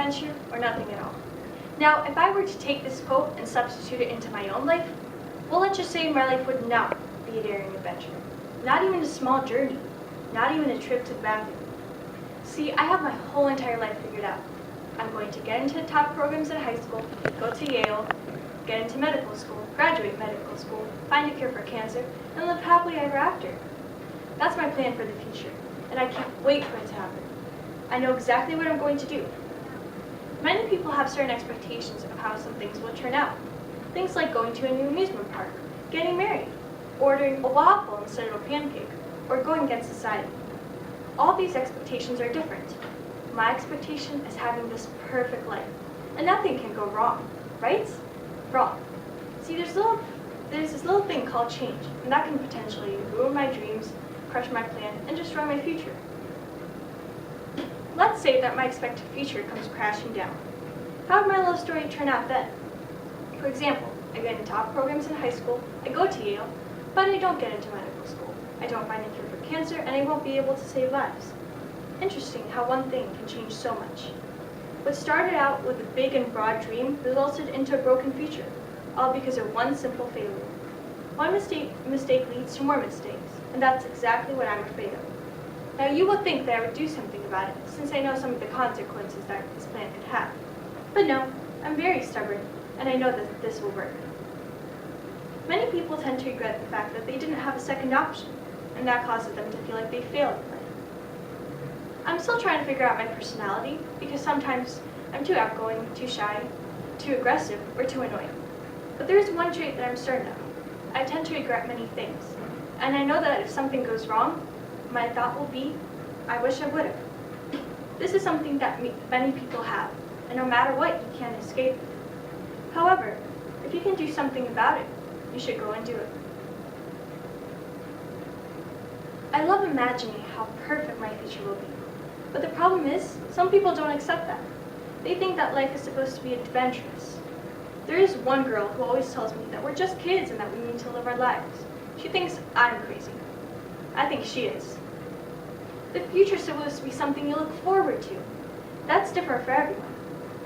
adventure or nothing at all. Now, if I were to take this quote and substitute it into my own life, well, let's just say my life would not be a daring adventure. Not even a small journey. Not even a trip to the bathroom. See, I have my whole entire life figured out. I'm going to get into the top programs in high school, go to Yale, get into medical school, graduate medical school, find a cure for cancer, and live happily ever after. That's my plan for the future, and I can't wait for it to happen. I know exactly what I'm going to do. Many people have certain expectations of how some things will turn out. Things like going to a new amusement park, getting married, ordering a waffle instead of a pancake, or going against society. All these expectations are different. My expectation is having this perfect life, and nothing can go wrong, right? Wrong. See, there's this little thing called change, and that can potentially ruin my dreams, crush my plan, and destroy my future. Let's say that my expected future comes crashing down. How would my little story turn out then? For example, I get into top programs in high school, I go to Yale, but I don't get into medical school. I don't find a cure for cancer, and I won't be able to save lives. Interesting how one thing can change so much. What started out with a big and broad dream resulted into a broken future, all because of one simple failure. One mistake leads to more mistakes, and that's exactly what I'm afraid of. Now you will think that I would do something about it, since I know some of the consequences that this plan could have. But no, I'm very stubborn, and I know that this will work. Many people tend to regret the fact that they didn't have a second option, and that causes them to feel like they failed in life. I'm still trying to figure out my personality, because sometimes I'm too outgoing, too shy, too aggressive, or too annoying. But there is one trait that I'm certain of. I tend to regret many things, and I know that if something goes wrong, my thought will be, I wish I would have. This is something that many people have, and no matter what, you can't escape it. However, if you can do something about it, you should go and do it. I love imagining how perfect my future will be. But the problem is, some people don't accept that. They think that life is supposed to be adventurous. There is one girl who always tells me that we're just kids and that we need to live our lives. She thinks I'm crazy. I think she is. The future is supposed to be something you look forward to. That's different for everyone.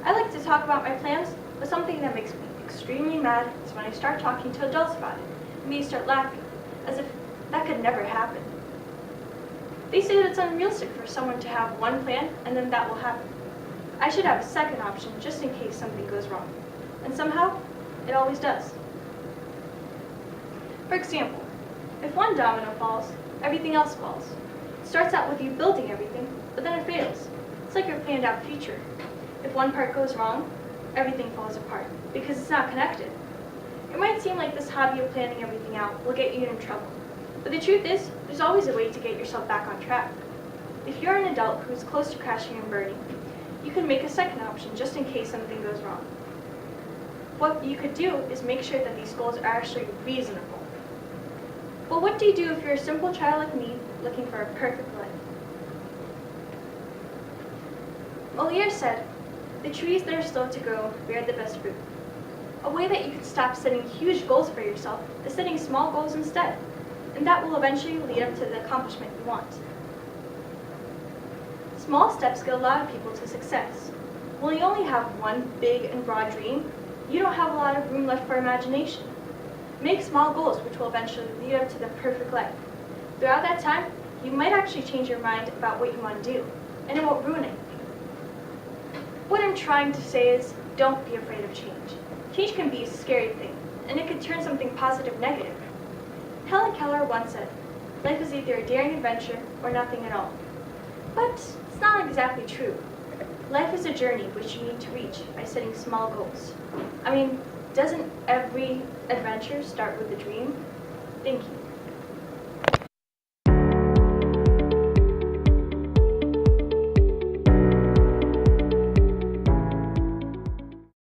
I like to talk about my plans, but something that makes me extremely mad is when I start talking to adults about it, and they start laughing, as if that could never happen. They say that it's unrealistic for someone to have one plan and then that will happen. I should have a second option just in case something goes wrong. And somehow, it always does. For example, if one domino falls, everything else falls. It starts out with you building everything, but then it fails. It's like your planned out future. If one part goes wrong, everything falls apart because it's not connected. It might seem like this hobby of planning everything out will get you in trouble. But the truth is, there's always a way to get yourself back on track. If you're an adult who is close to crashing and burning, you can make a second option just in case something goes wrong. What you could do is make sure that these goals are actually reasonable. But what do you do if you're a simple child like me looking for a perfect life? Molière said, "The trees that are slow to grow bear the best fruit." A way that you can stop setting huge goals for yourself is setting small goals instead, and that will eventually lead up to the accomplishment you want. Small steps get a lot of people to success. When you only have one big and broad dream, you don't have a lot of room left for imagination. Make small goals which will eventually lead up to the perfect life. Throughout that time, you might actually change your mind about what you want to do, and it won't ruin anything. What I'm trying to say is, don't be afraid of change. Change can be a scary thing, and it can turn something positive negative. Helen Keller once said, "Life is either a daring adventure or nothing at all." But it's not exactly true. Life is a journey which you need to reach by setting small goals. I mean, doesn't every adventure start with a dream? Thank you.